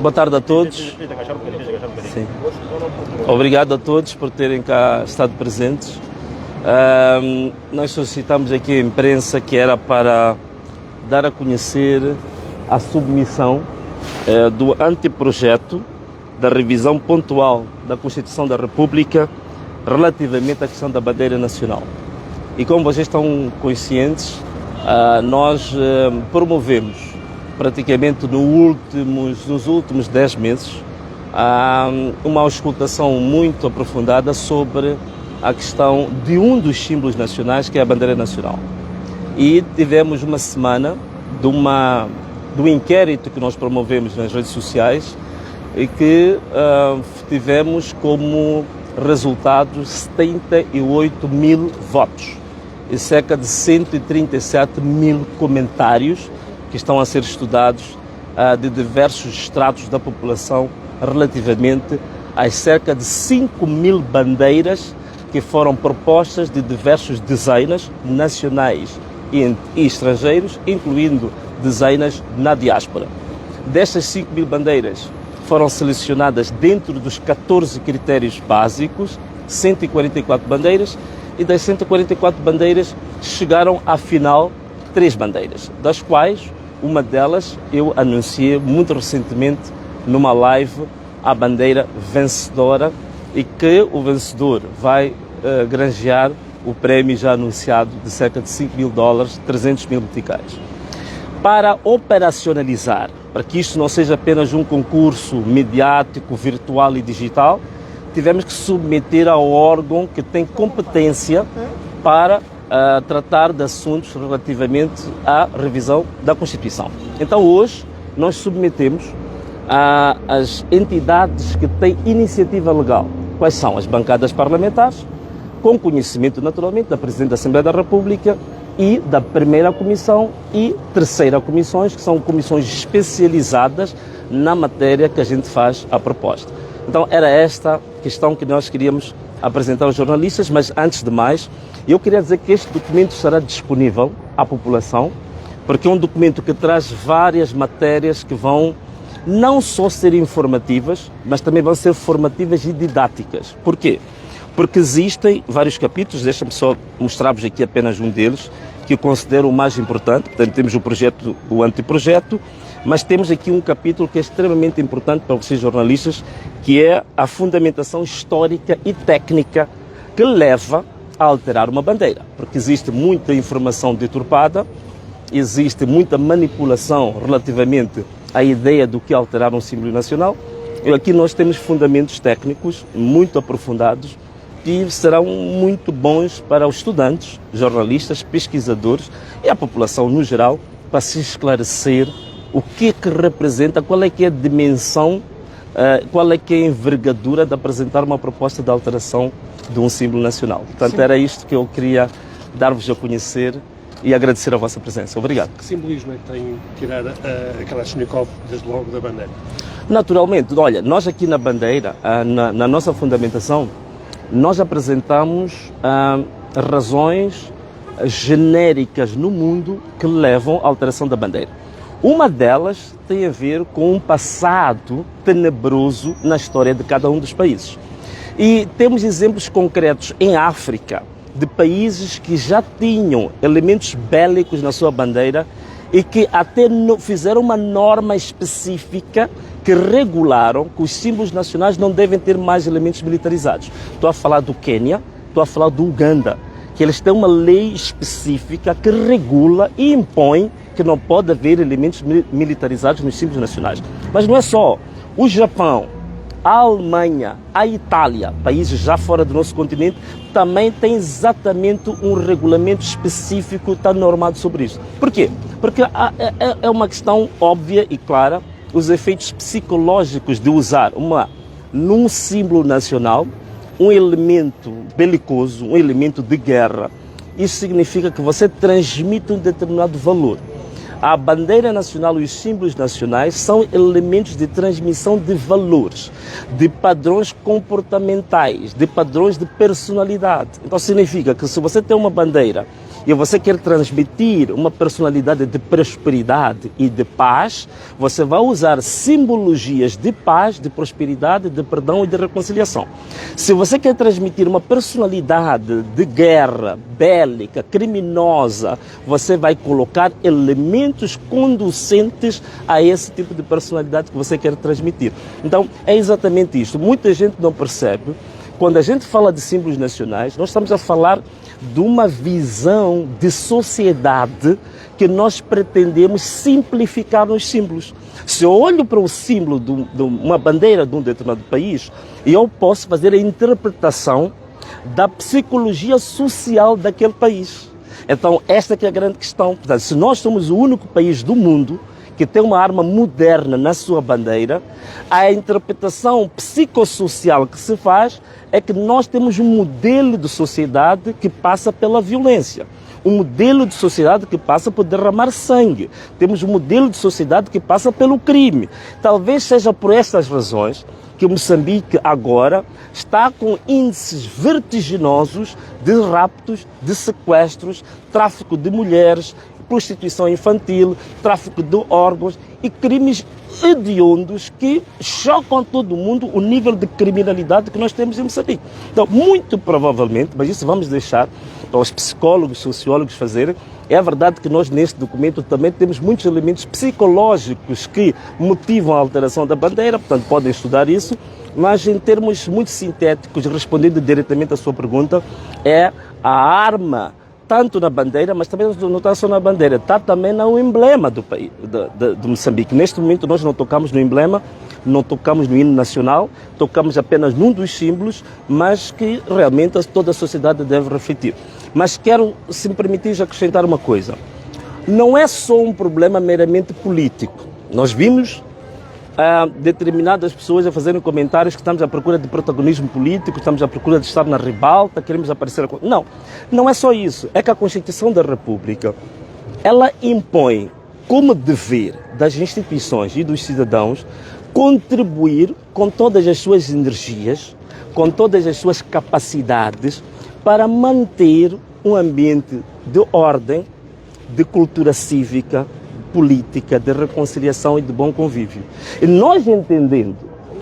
Boa tarde a todos. Sim. Obrigado a todos por terem cá estado presentes. Nós solicitamos aqui a imprensa que era para dar a conhecer a submissão do anteprojeto da revisão pontual da Constituição da República relativamente à questão da bandeira nacional. E como vocês estão conscientes, nós promovemos praticamente nos últimos 10 meses uma auscultação muito aprofundada sobre a questão de um dos símbolos nacionais, que é a bandeira nacional. E tivemos uma semana do inquérito que nós promovemos nas redes sociais e que tivemos como resultado 78 mil votos e cerca de 137 mil comentários que estão a ser estudados de diversos estratos da população relativamente às cerca de 5 mil bandeiras que foram propostas de diversos designers nacionais e estrangeiros, incluindo designers na diáspora. Destas 5 mil bandeiras foram selecionadas dentro dos 14 critérios básicos, 144 bandeiras, e das 144 bandeiras chegaram à final 3 bandeiras, das quais uma delas eu anunciei muito recentemente numa live, a bandeira vencedora, e que o vencedor vai granjear o prémio já anunciado de cerca de 5 mil dólares, 300 mil meticais. Para operacionalizar, para que isto não seja apenas um concurso mediático, virtual e digital, tivemos que submeter ao órgão que tem competência para tratar de assuntos relativamente à revisão da Constituição. Então hoje nós submetemos às entidades que têm iniciativa legal. Quais são? As bancadas parlamentares, com conhecimento naturalmente da Presidente da Assembleia da República e da Primeira Comissão e Terceira Comissões, que são comissões especializadas na matéria que a gente faz a proposta. Então era esta questão que nós queríamos apresentar aos jornalistas, mas antes de mais, eu queria dizer que este documento estará disponível à população, porque é um documento que traz várias matérias que vão não só ser informativas, mas também vão ser formativas e didáticas. Por quê? Porque existem vários capítulos, deixa-me só mostrar-vos aqui apenas um deles, que eu considero o mais importante. Portanto, temos o projeto, o anteprojeto, mas temos aqui um capítulo que é extremamente importante para vocês jornalistas, que é a fundamentação histórica e técnica que leva a alterar uma bandeira. Porque existe muita informação deturpada, existe muita manipulação relativamente à ideia do que alterar um símbolo nacional. E aqui nós temos fundamentos técnicos muito aprofundados e serão muito bons para os estudantes, jornalistas, pesquisadores e a população no geral, para se esclarecer o que representa, qual é que é a dimensão, qual é que é a envergadura de apresentar uma proposta de alteração de um símbolo nacional. Portanto, sim, era isto que eu queria dar-vos a conhecer e agradecer a vossa presença. Obrigado. Que simbolismo é que tem tirar a Kalashnikov desde logo da bandeira? Naturalmente, olha, nós aqui na bandeira, na nossa fundamentação, nós apresentamos razões genéricas no mundo que levam à alteração da bandeira. Uma delas tem a ver com um passado tenebroso na história de cada um dos países. E temos exemplos concretos em África, de países que já tinham elementos bélicos na sua bandeira e que até fizeram uma norma específica que regularam que os símbolos nacionais não devem ter mais elementos militarizados. Estou a falar do Quênia, estou a falar do Uganda, que eles têm uma lei específica que regula e impõe que não pode haver elementos militarizados nos símbolos nacionais. Mas não é só. O Japão, a Alemanha, a Itália, países já fora do nosso continente, também tem exatamente um regulamento específico, está normado sobre isso. Por quê? Porque é uma questão óbvia e clara, os efeitos psicológicos de usar num símbolo nacional um elemento belicoso, um elemento de guerra. Isso significa que você transmite um determinado valor. A bandeira nacional e os símbolos nacionais são elementos de transmissão de valores, de padrões comportamentais, de padrões de personalidade. Então significa que se você tem uma bandeira e você quer transmitir uma personalidade de prosperidade e de paz, você vai usar simbologias de paz, de prosperidade, de perdão e de reconciliação. Se você quer transmitir uma personalidade de guerra, bélica, criminosa, você vai colocar elementos conducentes a esse tipo de personalidade que você quer transmitir. Então, é exatamente isto. Muita gente não percebe. Quando a gente fala de símbolos nacionais, nós estamos a falar de uma visão de sociedade que nós pretendemos simplificar nos símbolos. Se eu olho para o símbolo de uma bandeira de um determinado país, eu posso fazer a interpretação da psicologia social daquele país. Então, esta que é a grande questão. Portanto, se nós somos o único país do mundo que tem uma arma moderna na sua bandeira, a interpretação psicossocial que se faz é que nós temos um modelo de sociedade que passa pela violência, um modelo de sociedade que passa por derramar sangue, temos um modelo de sociedade que passa pelo crime. Talvez seja por estas razões que Moçambique agora está com índices vertiginosos de raptos, de sequestros, tráfico de mulheres, prostituição infantil, tráfico de órgãos e crimes hediondos que chocam todo mundo o nível de criminalidade que nós temos em Moçambique. Então, muito provavelmente, mas isso vamos deixar para os psicólogos, sociólogos fazerem, é verdade que nós neste documento também temos muitos elementos psicológicos que motivam a alteração da bandeira, portanto podem estudar isso, mas em termos muito sintéticos, respondendo diretamente à sua pergunta, é a arma tanto na bandeira, mas também não está só na bandeira, está também no emblema do país, de Moçambique. Neste momento nós não tocamos no emblema, não tocamos no hino nacional, tocamos apenas num dos símbolos, mas que realmente toda a sociedade deve refletir. Mas quero, se me permitir, acrescentar uma coisa. Não é só um problema meramente político. Nós vimos determinadas pessoas a fazerem comentários que estamos à procura de protagonismo político, estamos à procura de estar na ribalta, queremos aparecer... Não, não é só isso. É que a Constituição da República, ela impõe como dever das instituições e dos cidadãos contribuir com todas as suas energias, com todas as suas capacidades para manter um ambiente de ordem, de cultura cívica, política, de reconciliação e de bom convívio. E nós entendendo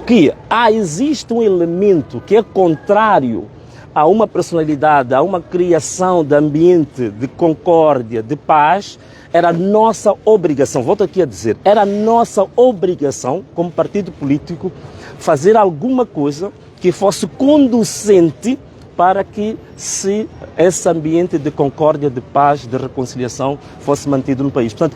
que existe um elemento que é contrário a uma personalidade, a uma criação de ambiente de concórdia, de paz, era nossa obrigação, volto aqui a dizer, era nossa obrigação como partido político fazer alguma coisa que fosse conducente para que esse ambiente de concórdia, de paz, de reconciliação fosse mantido no país. Portanto,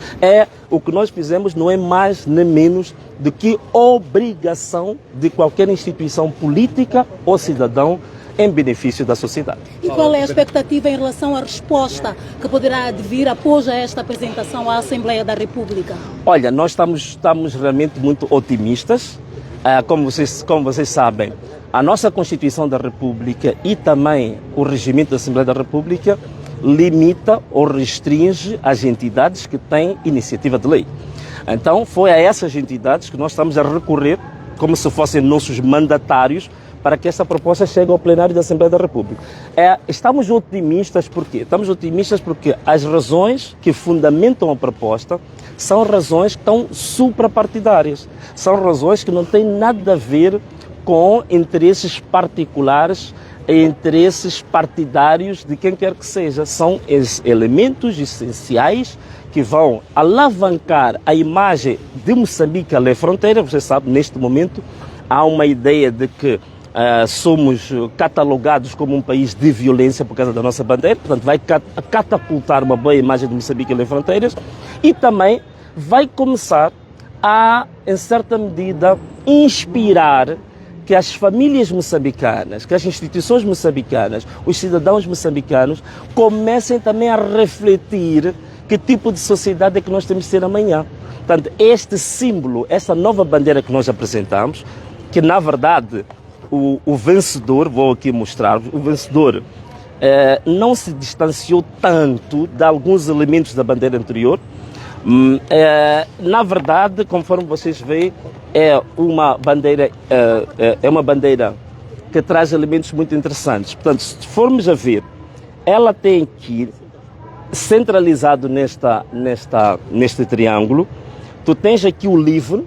o que nós fizemos não é mais nem menos do que obrigação de qualquer instituição política ou cidadão em benefício da sociedade. E qual é a expectativa em relação à resposta que poderá advir após esta apresentação à Assembleia da República? Olha, nós estamos realmente muito otimistas. Como vocês sabem, a nossa Constituição da República e também o regimento da Assembleia da República limita ou restringe as entidades que têm iniciativa de lei. Então, foi a essas entidades que nós estamos a recorrer, como se fossem nossos mandatários, para que essa proposta chegue ao plenário da Assembleia da República. Estamos otimistas por quê? Estamos otimistas porque as razões que fundamentam a proposta são razões que estão suprapartidárias. São razões que não têm nada a ver com interesses particulares e interesses partidários de quem quer que seja. São elementos essenciais que vão alavancar a imagem de Moçambique além fronteira. Você sabe, neste momento, há uma ideia de que somos catalogados como um país de violência por causa da nossa bandeira, portanto vai catapultar uma boa imagem de Moçambique além fronteiras e também vai começar a, em certa medida, inspirar que as famílias moçambicanas, que as instituições moçambicanas, os cidadãos moçambicanos comecem também a refletir que tipo de sociedade é que nós temos de ser amanhã. Portanto, este símbolo, essa nova bandeira que nós apresentamos, que na verdade o vencedor, vou aqui mostrar-vos, o vencedor não se distanciou tanto de alguns elementos da bandeira anterior. Na verdade, conforme vocês veem, é uma bandeira que traz elementos muito interessantes. Portanto, se formos a ver, ela tem aqui centralizado neste triângulo, tu tens aqui o livro,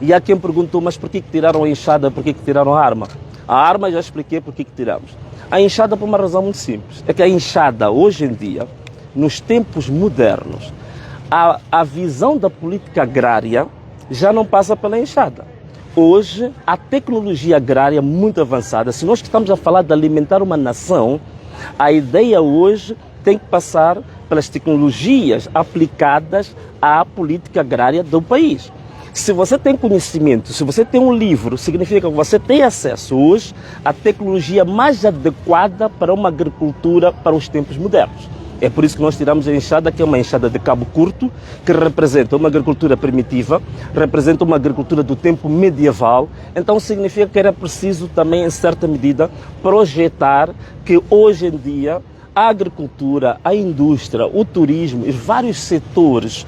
e há quem perguntou, mas por que tiraram a enxada, por que tiraram a arma? A arma já expliquei por que tiramos. A enxada por uma razão muito simples, é que a enxada hoje em dia, nos tempos modernos, a visão da política agrária já não passa pela enxada. Hoje, a tecnologia agrária é muito avançada. Se nós estamos a falar de alimentar uma nação, a ideia hoje tem que passar pelas tecnologias aplicadas à política agrária do país. Se você tem conhecimento, se você tem um livro, significa que você tem acesso hoje à tecnologia mais adequada para uma agricultura para os tempos modernos. É por isso que nós tiramos a enxada, que é uma enxada de cabo curto, que representa uma agricultura primitiva, representa uma agricultura do tempo medieval. Então significa que era preciso também, em certa medida, projetar que hoje em dia a agricultura, a indústria, o turismo e vários setores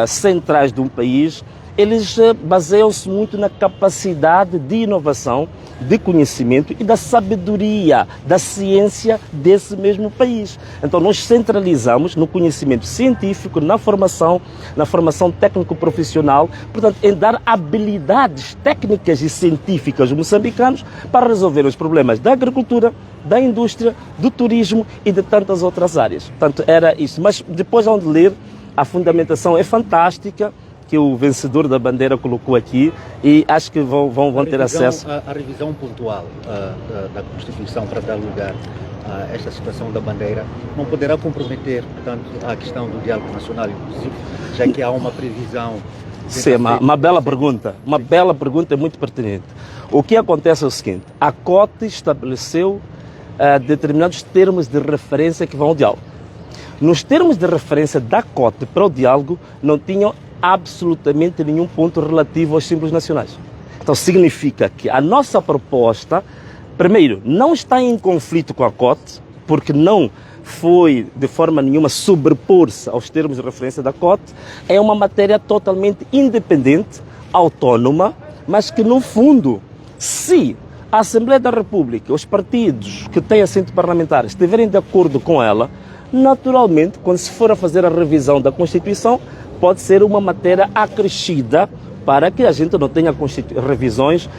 centrais de um país, eles baseiam-se muito na capacidade de inovação, de conhecimento e da sabedoria, da ciência desse mesmo país. Então nós centralizamos no conhecimento científico, na formação técnico-profissional, portanto, em dar habilidades técnicas e científicas aos moçambicanos para resolver os problemas da agricultura, da indústria, do turismo e de tantas outras áreas. Portanto, era isso. Mas depois vão ler, a fundamentação é fantástica, que o vencedor da bandeira colocou aqui, e acho que vão ter acesso. A revisão pontual da Constituição para dar lugar a esta situação da bandeira não poderá comprometer, portanto, a questão do diálogo nacional inclusive, já que há uma previsão. Sim, uma bela pergunta. Uma bela pergunta, é muito pertinente. O que acontece é o seguinte: a COTE estabeleceu determinados termos de referência que vão ao diálogo. Nos termos de referência da COTE para o diálogo não tinham absolutamente nenhum ponto relativo aos símbolos nacionais. Então significa que a nossa proposta, primeiro, não está em conflito com a COTE, porque não foi de forma nenhuma sobrepor-se aos termos de referência da COTE, é uma matéria totalmente independente, autônoma, mas que no fundo, se a Assembleia da República, os partidos que têm assento parlamentar estiverem de acordo com ela, naturalmente, quando se for a fazer a revisão da Constituição, pode ser uma matéria acrescida para que a gente não tenha revisões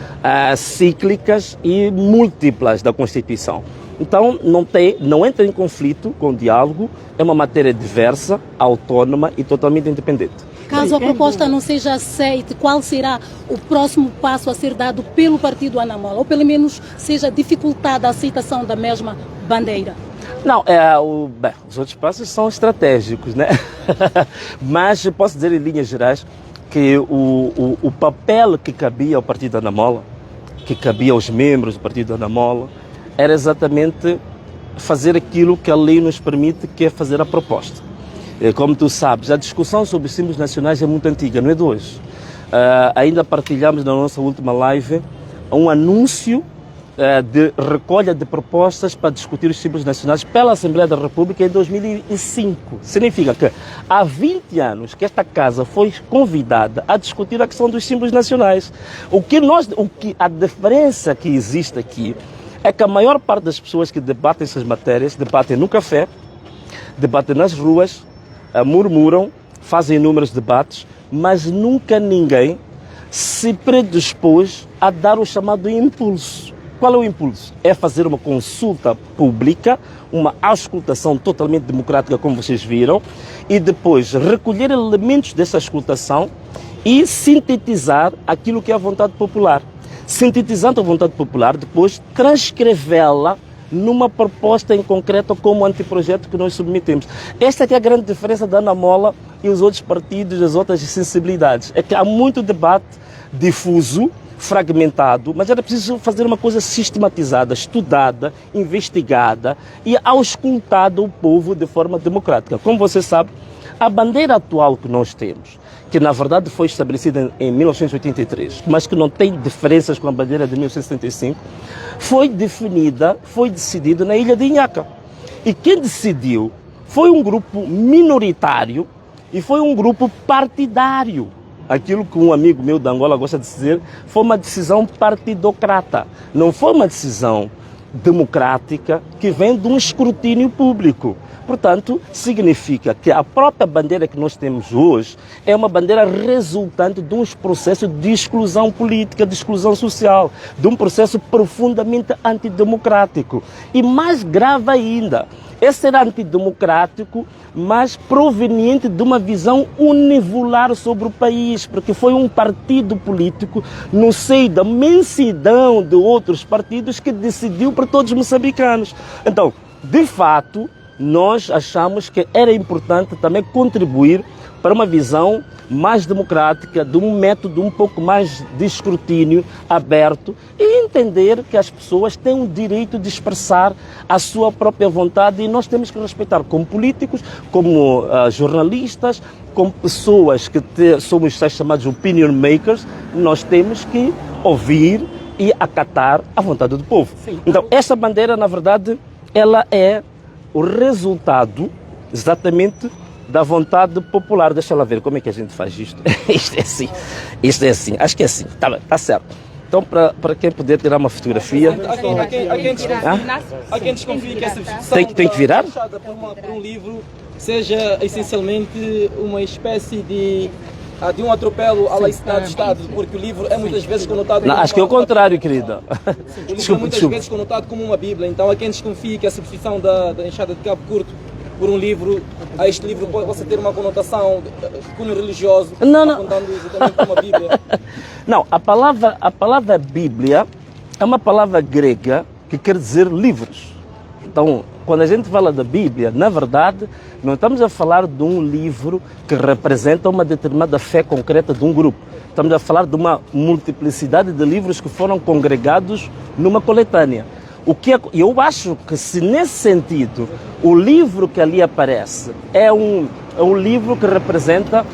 cíclicas e múltiplas da Constituição. Então, não entra em conflito com o diálogo, é uma matéria diversa, autônoma e totalmente independente. Caso a proposta não seja aceita, qual será o próximo passo a ser dado pelo partido Anamola? Ou pelo menos seja dificultada a aceitação da mesma bandeira? Não, os outros passos são estratégicos, né? Mas posso dizer em linhas gerais que o papel que cabia ao partido Anamola, que cabia aos membros do partido Anamola, era exatamente fazer aquilo que a lei nos permite, que é fazer a proposta. Como tu sabes, a discussão sobre os símbolos nacionais é muito antiga, não é de hoje. Ainda partilhamos na nossa última live um anúncio de recolha de propostas para discutir os símbolos nacionais pela Assembleia da República em 2005. Significa que há 20 anos que esta casa foi convidada a discutir a questão dos símbolos nacionais. A diferença que existe aqui é que a maior parte das pessoas que debatem essas matérias debatem no café, debatem nas ruas, murmuram, fazem inúmeros debates, mas nunca ninguém se predispôs a dar o chamado impulso. Qual é o impulso? É fazer uma consulta pública, uma auscultação totalmente democrática, como vocês viram, e depois recolher elementos dessa auscultação e sintetizar aquilo que é a vontade popular. Sintetizando a vontade popular, depois transcrevê-la numa proposta em concreto como anteprojeto que nós submetemos. Esta é a grande diferença da Anamola e os outros partidos, as outras sensibilidades. É que há muito debate difuso, fragmentado, mas era preciso fazer uma coisa sistematizada, estudada, investigada e auscultada o povo de forma democrática. Como você sabe, a bandeira atual que nós temos, que na verdade foi estabelecida em 1983, mas que não tem diferenças com a bandeira de 1975, foi decidida na ilha de Inhaca. E quem decidiu foi um grupo minoritário e foi um grupo partidário. Aquilo que um amigo meu da Angola gosta de dizer, foi uma decisão partidocrata. Não foi uma decisão democrática que vem de um escrutínio público. Portanto, significa que a própria bandeira que nós temos hoje é uma bandeira resultante de um processo de exclusão política, de exclusão social, de um processo profundamente antidemocrático. E mais grave ainda, esse era antidemocrático, mas proveniente de uma visão univolar sobre o país, porque foi um partido político no seio da imensidão de outros partidos que decidiu para todos os moçambicanos. Então, de fato, nós achamos que era importante também contribuir para uma visão mais democrática, de um método um pouco mais de escrutínio aberto e entender que as pessoas têm o direito de expressar a sua própria vontade e nós temos que respeitar como políticos, como jornalistas, como pessoas que somos chamados opinion makers, nós temos que ouvir e acatar a vontade do povo. Sim. Então, essa bandeira, na verdade, ela é o resultado exatamente da vontade popular. Deixa lá ver como é que a gente faz isto. Isto é assim, acho que é assim, tá certo. Então, para quem puder tirar uma fotografia... Há quem desconfie que essa substituição tem que virar? Por um livro seja essencialmente uma espécie de um atropelo à laicidade do Estado, porque o livro é muitas vezes conotado... Não, acho que é o contrário, querida. O livro é muitas vezes conotado como uma Bíblia, então há quem desconfie que a substituição da Enxada de Cabo Curto por um livro, este livro possa ter uma conotação de cunho religioso, apontando exatamente como uma Bíblia. Não, a palavra Bíblia é uma palavra grega que quer dizer livros. Então, quando a gente fala da Bíblia, na verdade, não estamos a falar de um livro que representa uma determinada fé concreta de um grupo. Estamos a falar de uma multiplicidade de livros que foram congregados numa coletânea. Eu acho que se nesse sentido o livro que ali aparece é um livro que representa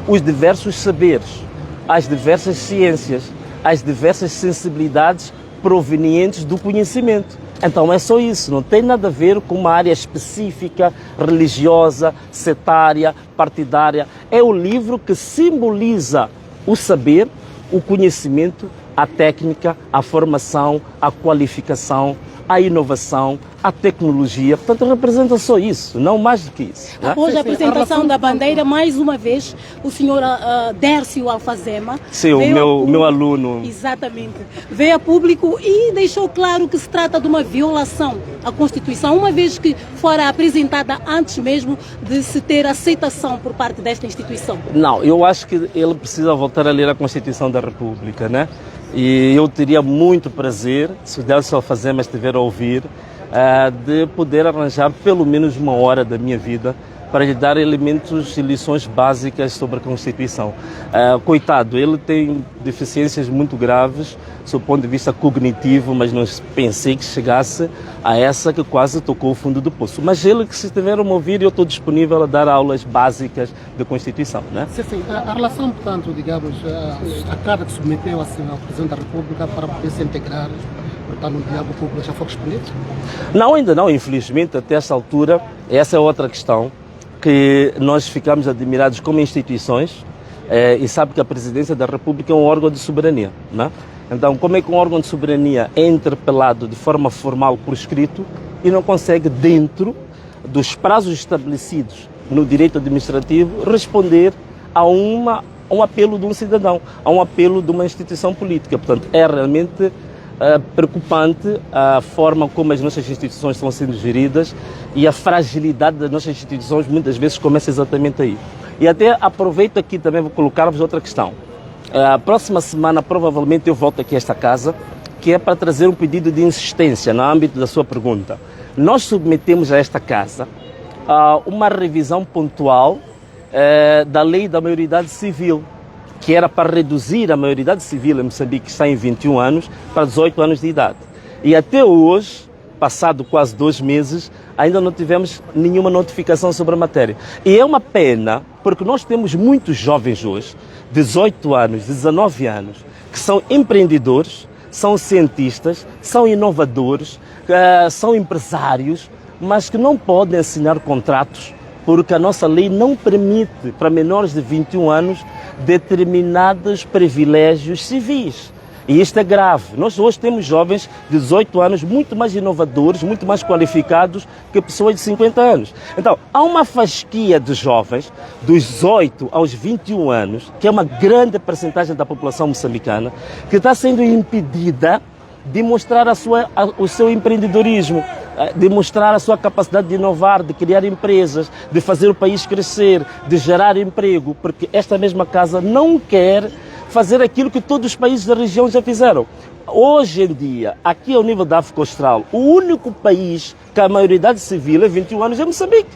os diversos saberes, as diversas ciências, as diversas sensibilidades provenientes do conhecimento. Então é só isso, não tem nada a ver com uma área específica, religiosa, setária, partidária. É o livro que simboliza o saber, o conhecimento, a técnica, a formação, a qualificação, a inovação, a tecnologia. Portanto, representa só isso, não mais do que isso. Após a apresentação da bandeira, mais uma vez, o senhor Dércio Alfazema... Sim, o meu aluno. Exatamente. Veio a público e deixou claro que se trata de uma violação à Constituição, uma vez que fora apresentada antes mesmo de se ter aceitação por parte desta instituição. Não, eu acho que ele precisa voltar a ler a Constituição da República, né? E eu teria muito prazer, se o Dércio Alfazema estiver a ouvir, de poder arranjar pelo menos uma hora da minha vida para lhe dar elementos e lições básicas sobre a Constituição. Coitado, ele tem deficiências muito graves, do ponto de vista cognitivo, mas não pensei que chegasse a essa que quase tocou o fundo do poço. Mas ele, que se estiver a ouvir, eu estou disponível a dar aulas básicas da Constituição, né? Sim, a relação, portanto, digamos, a carta que submeteu ao Presidente da República para poder se integrar, portanto, no diálogo público, já foi respondido? Não, ainda não, infelizmente, até esta altura. Essa é outra questão que nós ficamos admirados como instituições e sabe que a Presidência da República é um órgão de soberania, né? Então, como é que um órgão de soberania é interpelado de forma formal por escrito e não consegue, dentro dos prazos estabelecidos no direito administrativo, responder a um apelo de um cidadão, a um apelo de uma instituição política? Portanto, é realmente preocupante a forma como as nossas instituições estão sendo geridas e a fragilidade das nossas instituições muitas vezes começa exatamente aí. E até aproveito aqui também, vou colocar-vos outra questão. A próxima semana, provavelmente, eu volto aqui a esta casa, que é para trazer um pedido de insistência no âmbito da sua pergunta. Nós submetemos a esta casa uma revisão pontual da lei da maioridade civil, que era para reduzir a maioridade civil em Moçambique, que está em 21 anos, para 18 anos de idade. E até hoje, passado quase 2 meses, ainda não tivemos nenhuma notificação sobre a matéria. E é uma pena, porque nós temos muitos jovens hoje, 18 anos, 19 anos, que são empreendedores, são cientistas, são inovadores, são empresários, mas que não podem assinar contratos porque a nossa lei não permite para menores de 21 anos determinados privilégios civis. E isto é grave. Nós hoje temos jovens de 18 anos muito mais inovadores, muito mais qualificados que pessoas de 50 anos. Então, há uma fasquia de jovens dos 18 aos 21 anos, que é uma grande percentagem da população moçambicana, que está sendo impedida de mostrar o seu empreendedorismo, de mostrar a sua capacidade de inovar, de criar empresas, de fazer o país crescer, de gerar emprego, porque esta mesma casa não quer fazer aquilo que todos os países da região já fizeram. Hoje em dia, aqui ao nível da África Austral, o único país que a maioridade civil é 21 anos é Moçambique.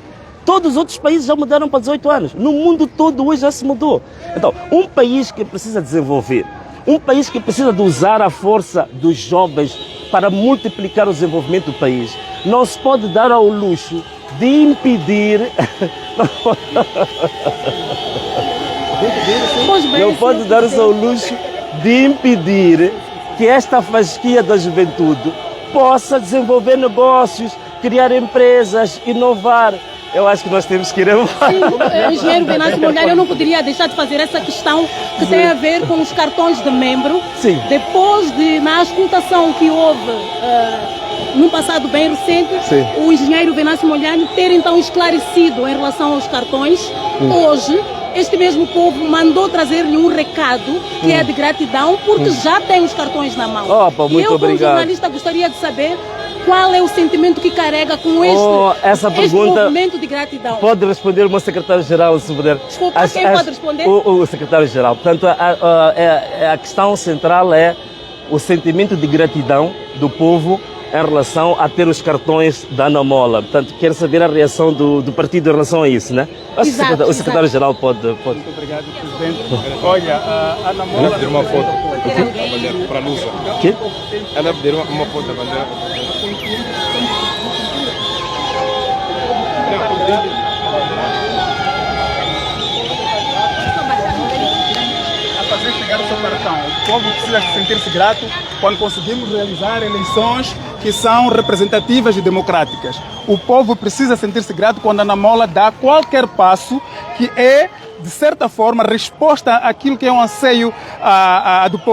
Todos os outros países já mudaram para 18 anos. No mundo todo hoje já se mudou. Então, um país que precisa desenvolver, um país que precisa de usar a força dos jovens para multiplicar o desenvolvimento do país, não se pode dar ao luxo de impedir... Não pode dar-se ao luxo de impedir que esta fasquia da juventude possa desenvolver negócios, criar empresas, inovar. Eu acho que nós temos que ir embora. Sim, engenheiro Venâncio Molhado, eu não poderia deixar de fazer essa questão que tem a ver com os cartões de membro. Sim. Depois na auscultação que houve num passado bem recente, sim, o engenheiro Venâncio Molhado ter então esclarecido em relação aos cartões. Hoje, este mesmo povo mandou trazer-lhe um recado que é de gratidão, porque já tem os cartões na mão. Opa, muito eu, como obrigado. jornalista, gostaria de saber qual é o sentimento que carrega com essa este pergunta movimento de gratidão. Pode responder o meu secretário-geral, se puder. Desculpa, quem pode responder? O secretário-geral. Portanto, a questão central é o sentimento de gratidão do povo em relação a ter os cartões da Anamola. Portanto, quero saber a reação do partido em relação a isso, né? Exato, o secretário-geral pode... Muito obrigado, Presidente. Olha, a Anamola... Ela pedir uma foto para a Lusa. Que? Ela pedir uma foto da bandeira. Fazer chegar o seu cartão. O povo precisa sentir-se grato quando conseguimos realizar eleições que são representativas e democráticas. O povo precisa sentir-se grato quando a Anamola dá qualquer passo que é, de certa forma, resposta àquilo que é um anseio do povo.